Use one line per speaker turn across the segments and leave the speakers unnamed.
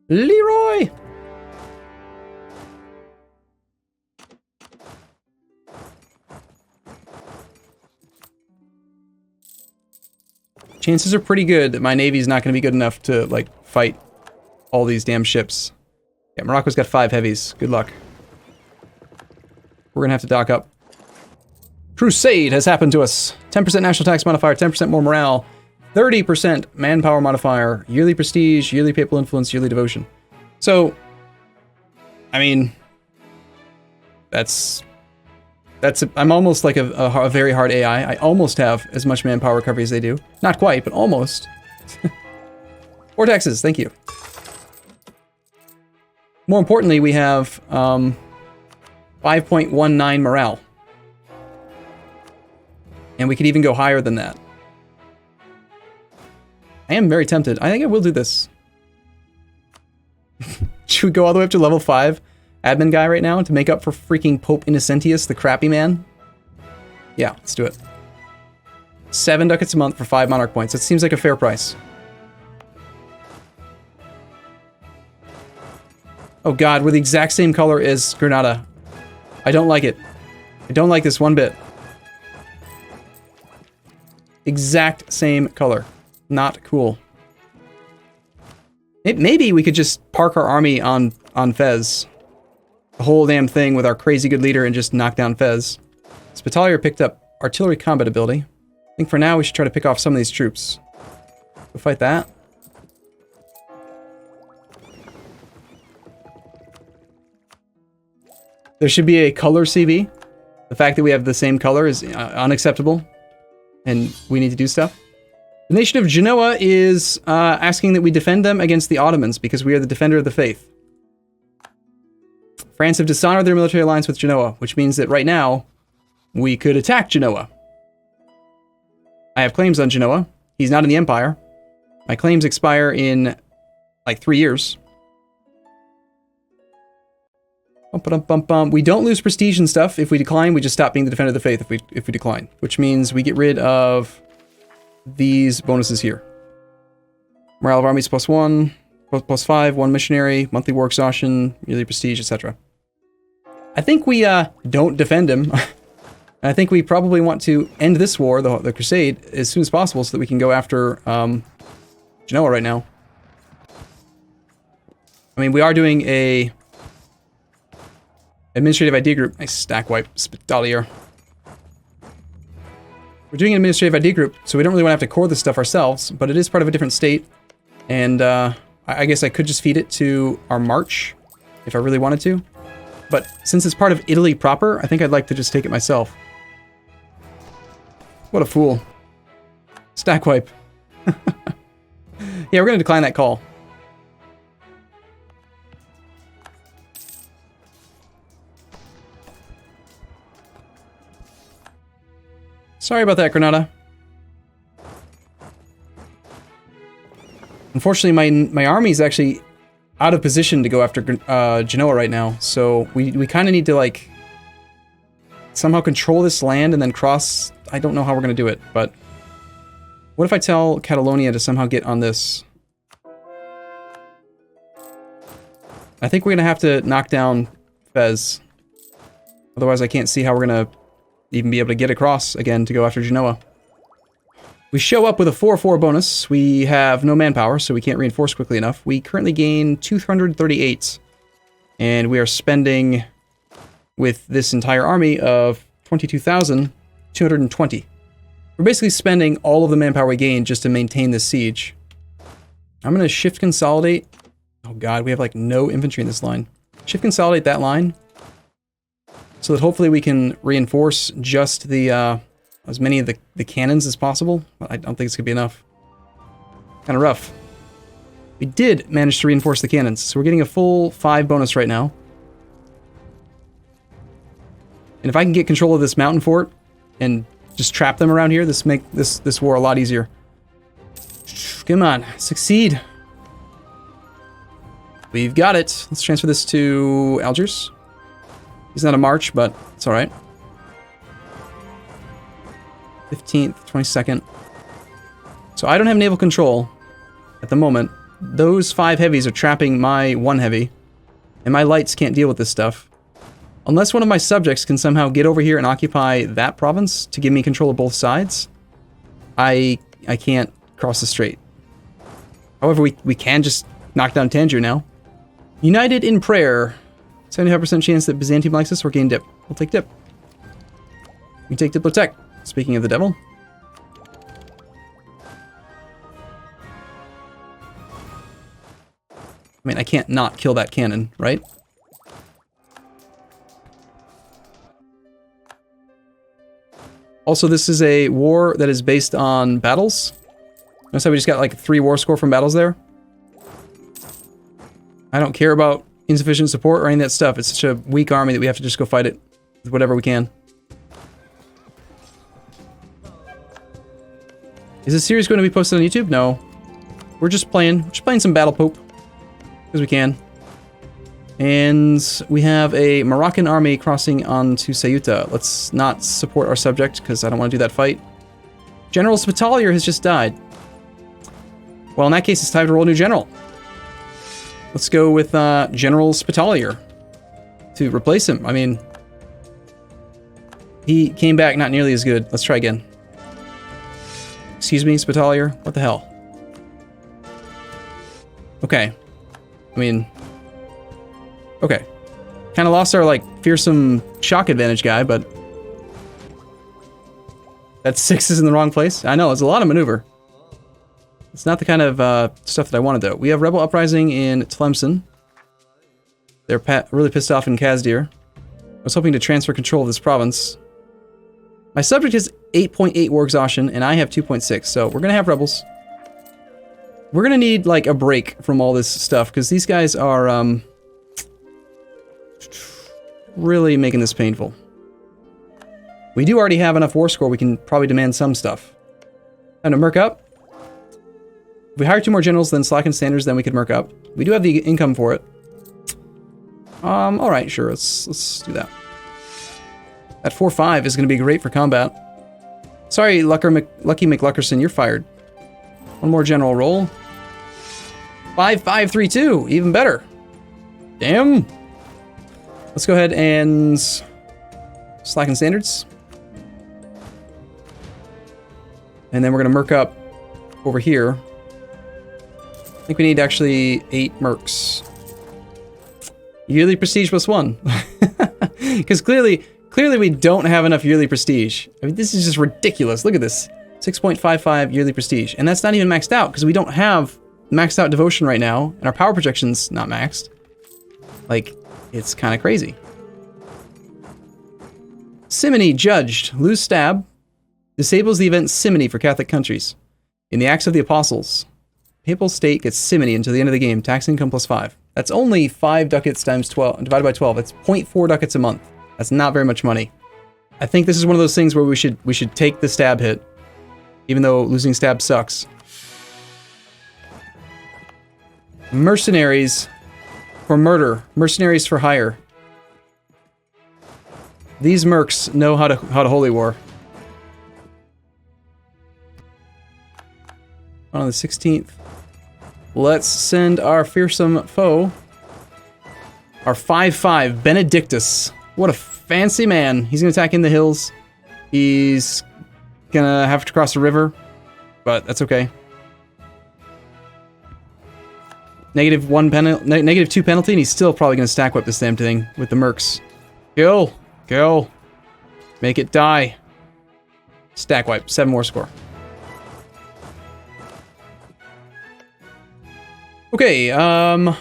Leroy! Chances are pretty good that my navy's not going to be good enough to, like, fight all these damn ships. Yeah, Morocco's got 5 heavies. Good luck. We're going to have to dock up. Crusade has happened to us. 10% national tax modifier, 10% more morale, 30% manpower modifier, yearly prestige, yearly papal influence, yearly devotion. So, I mean, I'm almost like a very hard AI. I almost have as much manpower recovery as they do. Not quite, but almost. 4 taxes, thank you. More importantly, we have 5.19 morale. And we could even go higher than that. I am very tempted. I think I will do this. Should we go all the way up to level 5 admin guy right now to make up for freaking Pope Innocentius, the crappy man? Yeah, let's do it. 7 ducats a month for 5 monarch points. That seems like a fair price. Oh god, we're the exact same color as Granada. I don't like it. I don't like this one bit. Exact same color. Not cool. Maybe we could just park our army on Fez. The whole damn thing with our crazy good leader and just knock down Fez. Spitalier picked up artillery combat ability. I think for now we should try to pick off some of these troops. Go fight that. There should be a color CV. The fact that we have the same color is unacceptable. And we need to do stuff. The nation of Genoa is asking that we defend them against the Ottomans because we are the defender of the faith. France have dishonored their military alliance with Genoa, which means that right now, we could attack Genoa. I have claims on Genoa. He's not in the Empire. My claims expire in, like, 3 years. We don't lose prestige and stuff. If we decline, we just stop being the defender of the faith if we decline. Which means we get rid of these bonuses here. Morale of armies +1, +5, 1 missionary, monthly war exhaustion, yearly prestige, etc. I think we don't defend him. I think we probably want to end this war, the crusade, as soon as possible so that we can go after Genoa right now. I mean, we are doing a administrative ID group. Nice stack wipe, Spitalier. We're doing an administrative ID group, so we don't really want to have to core this stuff ourselves, but it is part of a different state. And I guess I could just feed it to our march, if I really wanted to. But since it's part of Italy proper, I think I'd like to just take it myself. What a fool. Stack wipe. Yeah, we're going to decline that call. Sorry about that, Granada. Unfortunately, my army is actually out of position to go after Genoa right now, so we kind of need to, like, somehow control this land and then cross. I don't know how we're going to do it, but what if I tell Catalonia to somehow get on this? I think we're going to have to knock down Fez. Otherwise, I can't see how we're going to even be able to get across again to go after Genoa. We show up with a 4/4 bonus. We have no manpower, so we can't reinforce quickly enough. We currently gain 238, and we are spending with this entire army of 22,220. We're basically spending all of the manpower we gain just to maintain this siege. I'm going to shift consolidate. Oh god, we have like no infantry in this line. Shift consolidate that line, so that hopefully we can reinforce just the as many of the cannons as possible. But I don't think it's going to be enough. Kind of rough. We did manage to reinforce the cannons, so we're getting a full 5 bonus right now. And if I can get control of this mountain fort and just trap them around here, this make this war a lot easier. Come on, succeed. We've got it. Let's transfer this to Algiers. He's not a march, but it's all right. 15th, 22nd. So I don't have naval control at the moment. those 5 heavies are trapping my 1 heavy, and my lights can't deal with this stuff. Unless one of my subjects can somehow get over here and occupy that province to give me control of both sides, I can't cross the strait. However, we can just knock down Tangier now. United in prayer. 75% chance that Byzantium likes us or gain dip. We'll take dip. We take Diplotech. Speaking of the devil. I mean, I can't not kill that cannon, right? Also, this is a war that is based on battles. Notice how we just got like 3 war score from battles there? I don't care about insufficient support or any of that stuff. It's such a weak army that we have to just go fight it with whatever we can. Is this series going to be posted on YouTube? No. We're just playing some Battle Pope. Because we can. And we have a Moroccan army crossing onto Ceuta. Let's not support our subject, because I don't want to do that fight. General Spitalier has just died. Well, in that case, it's time to roll a new general. Let's go with General Spitalier to replace him. I mean, he came back not nearly as good. Let's try again. Excuse me, Spitalier? What the hell? Okay. I mean... Okay. Kind of lost our, like, fearsome shock advantage guy, but... That 6 is in the wrong place. I know, it's a lot of maneuver. It's not the kind of stuff that I wanted, though. We have Rebel Uprising in Tlemcen. They're really pissed off in Kazdir. I was hoping to transfer control of this province. My subject has 8.8 war exhaustion, and I have 2.6, so we're gonna have rebels. We're gonna need, like, a break from all this stuff, because these guys are, really making this painful. We do already have enough war score, we can probably demand some stuff. Time to merc up. If we hire 2 more generals, then slacken standards, then we could merc up. We do have the income for it. Alright, sure, let's do that. That 4-5 is going to be great for combat. Sorry, Lucky McLuckerson, you're fired. 1 more general roll. 5-5-3-2, even better. Damn. Let's go ahead and slacken standards. And then we're going to merc up over here. I think we need actually 8 mercs. Yearly prestige +1. Because clearly we don't have enough yearly prestige. I mean, this is just ridiculous. Look at this. 6.55 yearly prestige. And that's not even maxed out, because we don't have maxed out devotion right now, and our power projection's not maxed. Like, it's kind of crazy. Simony judged. Lose stab. Disables the event Simony for Catholic countries. In the Acts of the Apostles, Papal State gets Simony until the end of the game. Tax income +5. That's only 5 ducats times 12, divided by 12. It's 0.4 ducats a month. That's not very much money. I think this is one of those things where we should take the stab hit, even though losing stab sucks. Mercenaries for murder. Mercenaries for hire. These mercs know how to holy war. On the 16th. Let's send our fearsome foe. Our 5-5 Benedictus. What a fancy man. He's going to attack in the hills. He's going to have to cross a river, but that's okay. -2 penalty, and he's still probably going to stack whip this damn thing with the mercs. Kill. Kill. Make it die. Stack wipe. 7 more score. Okay, how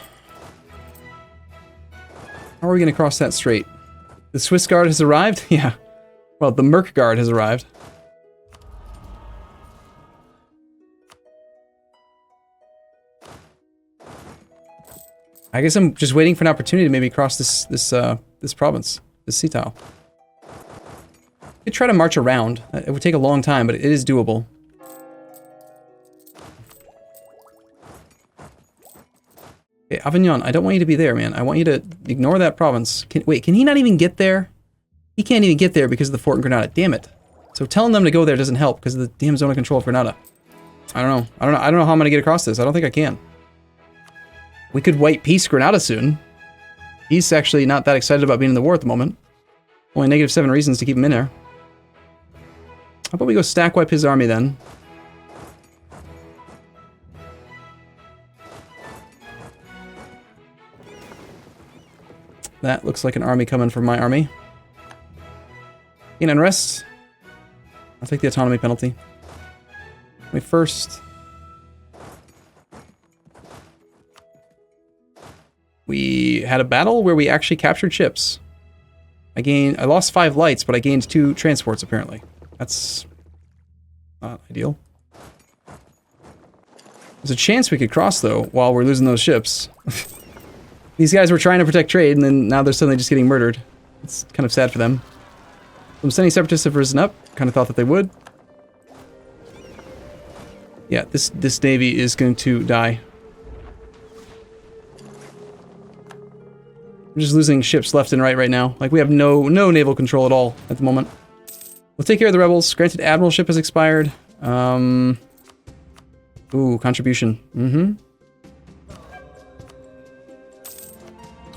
are we going to cross that strait? The Swiss Guard has arrived? Yeah. Well, the Merc Guard has arrived. I guess I'm just waiting for an opportunity to maybe cross this province, this sea tile. I could try to march around. It would take a long time, but it is doable. Okay, Avignon, I don't want you to be there, man. I want you to ignore that province. Wait, can he not even get there? He can't even get there because of the fort in Granada. Damn it. So telling them to go there doesn't help because of the damn zone of control of Granada. I don't know. I don't know how I'm going to get across this. I don't think I can. We could white peace Granada soon. He's actually not that excited about being in the war at the moment. Only -7 reasons to keep him in there. How about we go stack wipe his army then? That looks like an army coming from my army. In unrest. I'll take the autonomy penalty. Wait, first. We had a battle where we actually captured ships. I lost 5 lights, but I gained 2 transports apparently. That's not ideal. There's a chance we could cross though while we're losing those ships. These guys were trying to protect trade and then now they're suddenly just getting murdered. It's kind of sad for them. Some Sunni separatists have risen up. Kind of thought that they would. Yeah, this navy is going to die. We're just losing ships left and right now. Like, we have no naval control at all at the moment. We'll take care of the rebels. Granted, admiralship has expired. Ooh, contribution.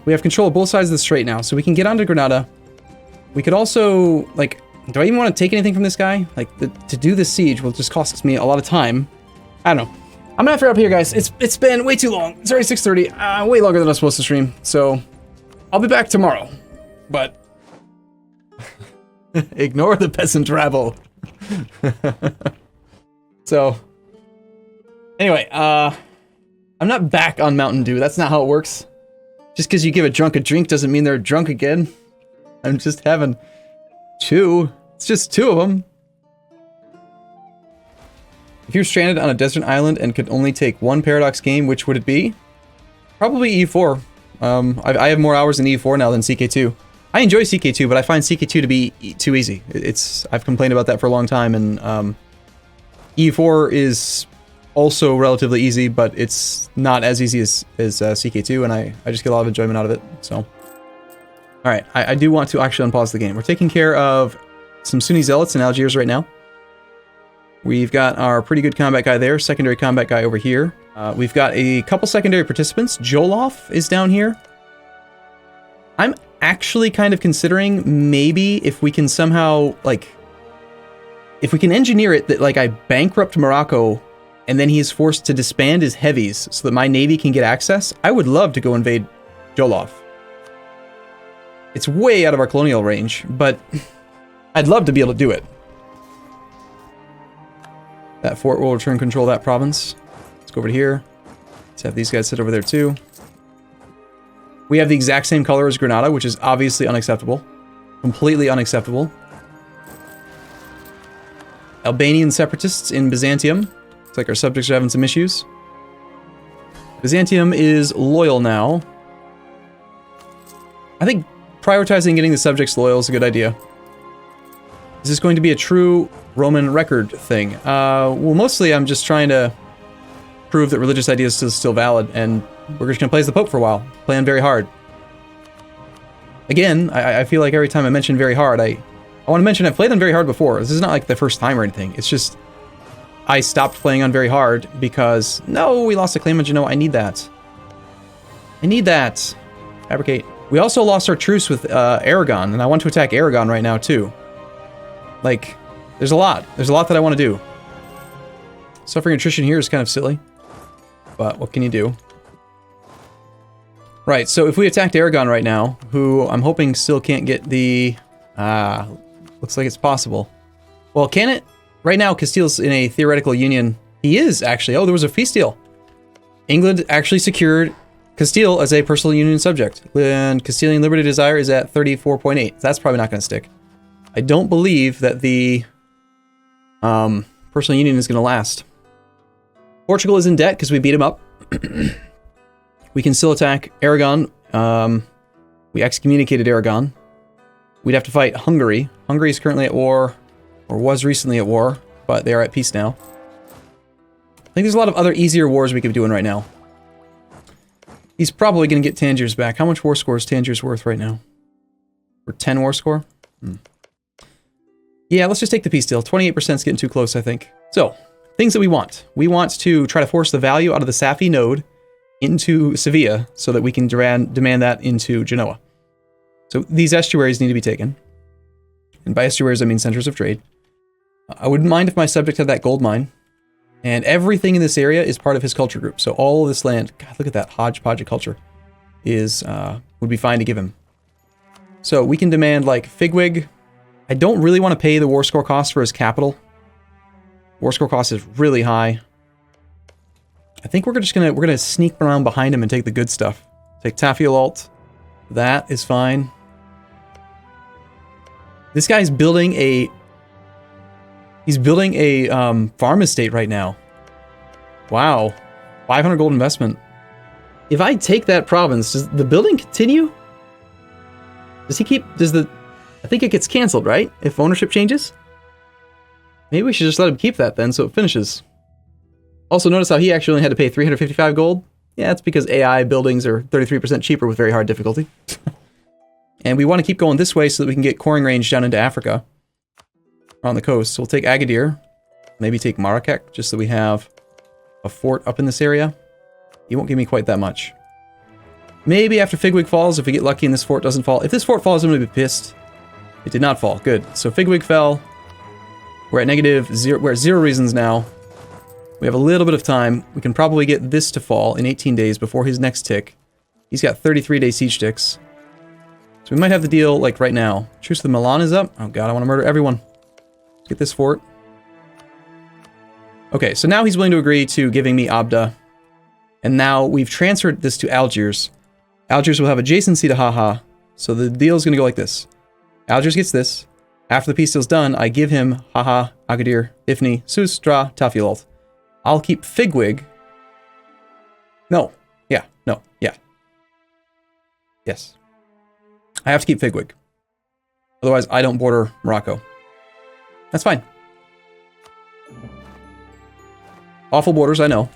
We have control of both sides of the strait now, so we can get onto Granada. We could also, like, do I even want to take anything from this guy? Like, to do this siege will just cost me a lot of time. I don't know. I'm gonna have to wrap up here, guys. It's been way too long. It's already 6:30. Way longer than I was supposed to stream. So, I'll be back tomorrow. But ignore the peasant rabble. So, anyway, I'm not back on Mountain Dew. That's not how it works. Just because you give a drunk a drink doesn't mean they're drunk again. I'm just having 2. It's just 2 of them. If you're stranded on a desert island and could only take 1 Paradox game, which would it be? Probably EU4. I have more hours in EU4 now than CK2. I enjoy CK2, but I find CK2 to be too easy. I've complained about that for a long time, and EU4 is also relatively easy, but it's not as easy as CK2, and I just get a lot of enjoyment out of it, so. Alright, I do want to actually unpause the game. We're taking care of some Sunni zealots in Algiers right now. We've got our pretty good combat guy there, secondary combat guy over here. We've got a couple secondary participants. Joloff is down here. I'm actually kind of considering maybe if we can somehow, like, if we can engineer it that, like, I bankrupt Morocco and then he is forced to disband his heavies so that my navy can get access, I would love to go invade Joloff. It's way out of our colonial range, but I'd love to be able to do it. That fort will return control of that province. Let's go over to here. Let's have these guys sit over there too. We have the exact same color as Granada, which is obviously unacceptable. Completely unacceptable. Albanian separatists in Byzantium. Looks like our subjects are having some issues. Byzantium is loyal now. I think prioritizing getting the subjects loyal is a good idea. Is this going to be a true Roman record thing? Well, mostly I'm just trying to prove that religious ideas is still valid, and we're just gonna play as the Pope for a while. Playing very hard. Again, I feel like every time I mention very hard, I want to mention I've played on very hard before. This is not like the first time or anything. It's just I stopped playing on very hard because, no, we lost a claimant. You know, I need that. I need that. Fabricate. We also lost our truce with Aragon, and I want to attack Aragon right now too. Like, there's a lot. There's a lot that I want to do. Suffering attrition here is kind of silly, but what can you do? Right, so if we attacked Aragon right now, who I'm hoping still can't get the... looks like it's possible. Well, can it? Right now, Castile's in a theoretical union. He is, actually. Oh, there was a peace deal. England actually secured Castile as a personal union subject, and Castilian Liberty Desire is at 34.8. That's probably not going to stick. I don't believe that the personal union is going to last. Portugal is in debt because we beat him up. We can still attack Aragon. We excommunicated Aragon. We'd have to fight Hungary. Hungary is currently at war, or was recently at war, but they are at peace now. I think there's a lot of other easier wars we could be doing right now. He's probably going to get Tangiers back. How much war score is Tangiers worth right now? For 10 war score? Yeah, let's just take the peace deal. 28% is getting too close, I think. So, things that we want. We want to try to force the value out of the Safi node into Sevilla so that we can demand that into Genoa. So these estuaries need to be taken. And by estuaries, I mean centers of trade. I wouldn't mind if my subject had that gold mine. And everything in this area is part of his culture group. So all of this land, God, look at that hodgepodge of culture, would be fine to give him. So we can demand like Figwig. I don't really want to pay the war score cost for his capital. War score cost is really high. I think we're gonna sneak around behind him and take the good stuff. Take Tafiolalt. That is fine. This guy's building a farm estate right now. Wow. 500 gold investment. If I take that province, does the building continue? I think it gets canceled, right? If ownership changes? Maybe we should just let him keep that then so it finishes. Also, notice how he actually only had to pay 355 gold. Yeah, that's because AI buildings are 33% cheaper with very hard difficulty. And we want to keep going this way so that we can get coring range down into Africa. On the coast. So we'll take Agadir. Maybe take Marrakech, just so we have a fort up in this area. He won't give me quite that much. Maybe after Figwig falls, if we get lucky and this fort doesn't fall. If this fort falls, I'm going to be pissed. It did not fall. Good. So Figwig fell. We're at -0. We're at 0 reasons now. We have a little bit of time. We can probably get this to fall in 18 days before his next tick. He's got 33-day siege ticks. So we might have the deal, like, right now. Truce with Milan is up. Oh god, I want to murder everyone. Let's get this fort. Okay, so now he's willing to agree to giving me Abda. And now we've transferred this to Algiers. Algiers will have adjacency to Haha. So the deal is going to go like this. Algiers gets this. After the peace deal's done, I give him Haha, Agadir, Ifni, Sus, Dra, Tafiolalt. I'll keep Figwig. No. Yeah. No. Yeah. Yes. I have to keep Figwig. Otherwise, I don't border Morocco. That's fine. Awful borders, I know.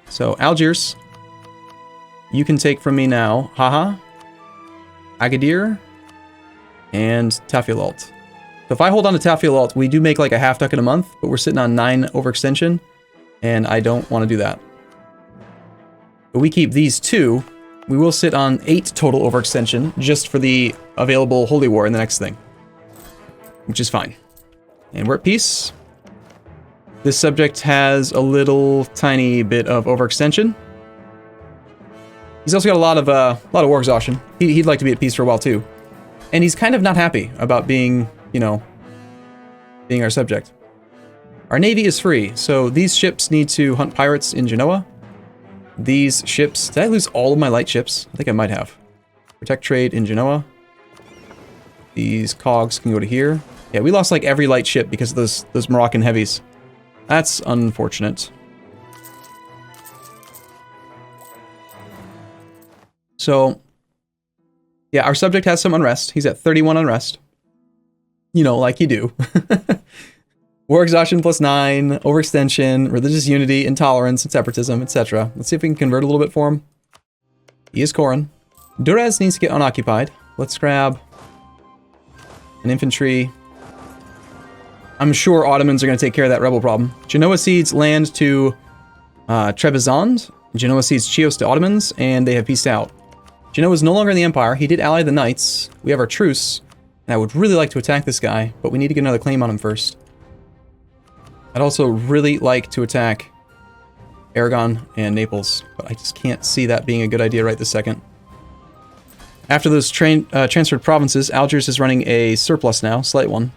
So, Algiers. You can take from me now Haha, Agadir, and Tafiolalt. So if I hold on to Tafiolalt, we do make like a half ducat a month, but we're sitting on 9 overextension, and I don't want to do that. But we keep these 2. We will sit on 8 total overextension just for the available Holy War in the next thing. Which is fine. And we're at peace. This subject has a little tiny bit of overextension. He's also got a lot of war exhaustion. He'd like to be at peace for a while too. And he's kind of not happy about being, you know, being our subject. Our navy is free, so these ships need to hunt pirates in Genoa. These ships... Did I lose all of my light ships? I think I might have. Protect trade in Genoa. These cogs can go to here. Yeah, we lost like every light ship because of those Moroccan heavies. That's unfortunate. So, yeah, our subject has some unrest. He's at 31 unrest. You know, like you do. War exhaustion +9, overextension, religious unity, intolerance, and separatism, etc. Let's see if we can convert a little bit for him. He is Corin. Durez needs to get unoccupied. Let's grab an infantry. I'm sure Ottomans are going to take care of that rebel problem. Genoa cedes land to Trebizond. Genoa cedes Chios to Ottomans, and they have peaced out. Genoa is no longer in the Empire. He did ally the Knights. We have our truce, and I would really like to attack this guy, but we need to get another claim on him first. I'd also really like to attack Aragon and Naples, but I just can't see that being a good idea right this second. After those transferred provinces, Algiers is running a surplus now, slight one.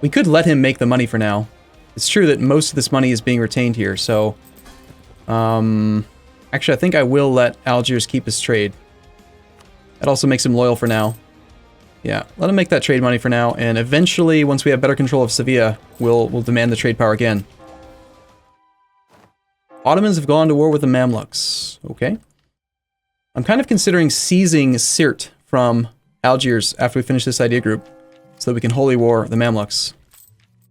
We could let him make the money for now. It's true that most of this money is being retained here, so... actually, I think I will let Algiers keep his trade. That also makes him loyal for now. Yeah, let him make that trade money for now, and eventually, once we have better control of Sevilla, we'll demand the trade power again. Ottomans have gone to war with the Mamluks. Okay. I'm kind of considering seizing Sirte from Algiers after we finish this idea group, so that we can holy war the Mamluks.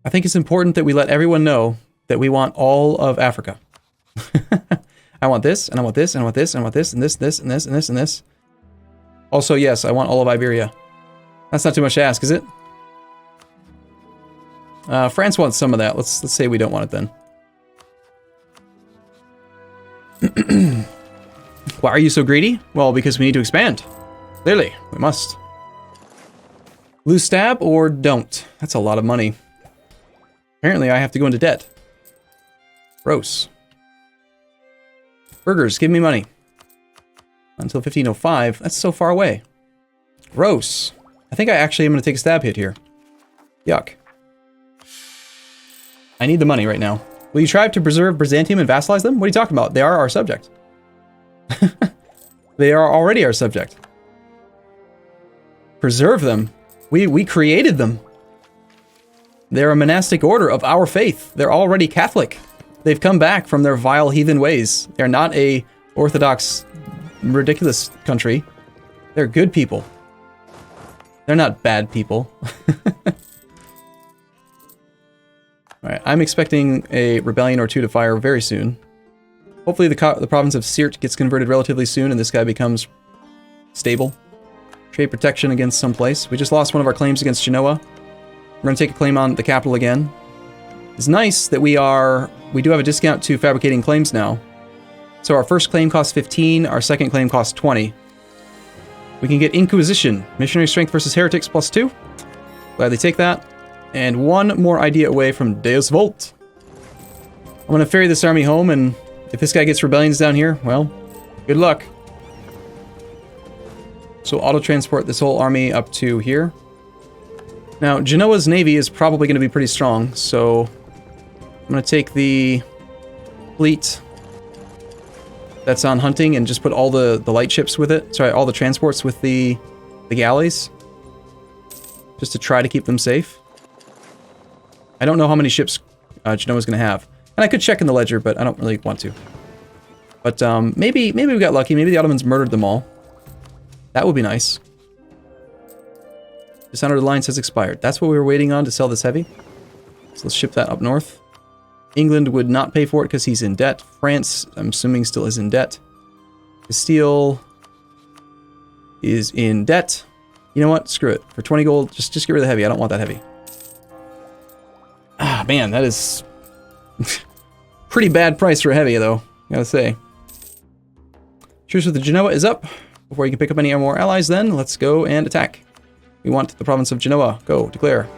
I think it's important that we let everyone know that we want all of Africa. I want this, and I want this, and I want this, and I want this, and this, and this, and this, and this. Also, yes, I want all of Iberia. That's not too much to ask, is it? France wants some of that. Let's say we don't want it then. Why are you so greedy? Well, because we need to expand. Clearly, we must. Lose stab or don't? That's a lot of money. Apparently, I have to go into debt. Gross. Burgers, give me money. Until 1505. That's so far away. Gross. I think I actually am going to take a stab hit here. Yuck. I need the money right now. Will you try to preserve Byzantium and vassalize them? What are you talking about? They are our subject. They are already our subject. Preserve them? We created them. They're a monastic order of our faith. They're already Catholic. They've come back from their vile heathen ways. They're not a orthodox, ridiculous country. They're good people. They're not bad people. Alright, I'm expecting a rebellion or two to fire very soon. Hopefully the province of Sirte gets converted relatively soon and this guy becomes stable. Trade protection against someplace. We just lost one of our claims against Genoa. We're going to take a claim on the capital again. It's nice that we do have a discount to fabricating claims now. So our first claim costs 15, our second claim costs 20. We can get Inquisition. Missionary Strength versus Heretics +2. Gladly take that. And one more idea away from Deus Vult. I'm going to ferry this army home, and if this guy gets rebellions down here, well, good luck. So auto-transport this whole army up to here. Now, Genoa's navy is probably going to be pretty strong, so I'm going to take the fleet that's on hunting and just put all the light ships with it. Sorry, all the transports with the galleys. Just to try to keep them safe. I don't know how many ships Genoa's going to have. And I could check in the ledger, but I don't really want to. But maybe we got lucky. Maybe the Ottomans murdered them all. That would be nice. Dishonored Alliance has expired. That's what we were waiting on to sell this heavy. So let's ship that up north. England would not pay for it because he's in debt. France, I'm assuming, still is in debt. Castile is in debt. You know what? Screw it. For 20 gold, just get rid of the heavy. I don't want that heavy. Ah, man, that is pretty bad price for a heavy, though. I gotta say. Truce with the Genoa is up. Before you can pick up any more allies, then let's go and attack. We want the province of Genoa. Go, declare.